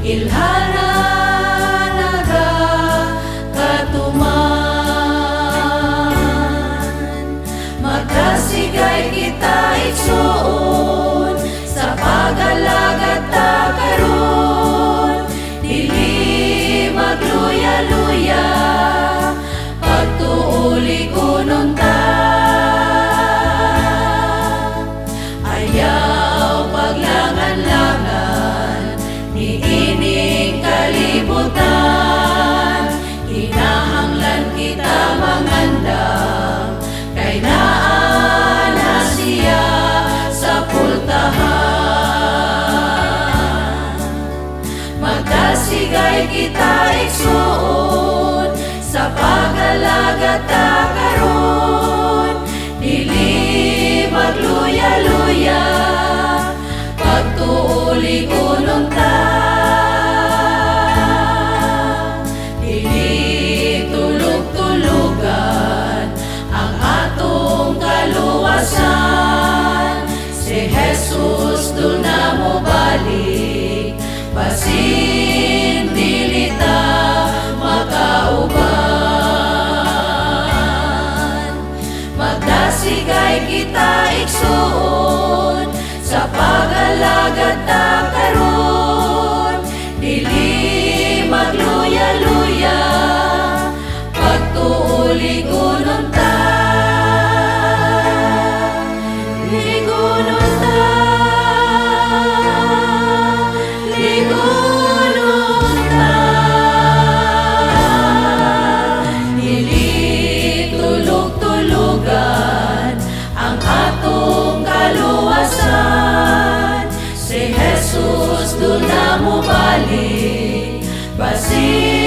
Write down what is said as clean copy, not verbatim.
ilhana naga katuman. Magkasigay kita igsuon sa pag-alagad ta karon, dili magluya-luya pagtuuli kunon ta. Ayaw paglangan-langan ni ining kalibutan, kinahanglan kita mangandam kay naa na siya sa pultahan. Magkasigay kita igsuon sa pag-alagad ta karon, dili magluya-luya pagtuuli kunon ta. Dili tulog-tulugan ang atong kaluwasan, si Jesus dun na mo balik, basin dili ta makauban. Magdasigay kita igsuon sa pag-alagad ta karon, dili magluya-luya pagtuuli kunon ta. Ligunon ta, ligunon ta, dili tulog-tulugan ang atong kaluwasan, si Jesus dun na mo balik, basin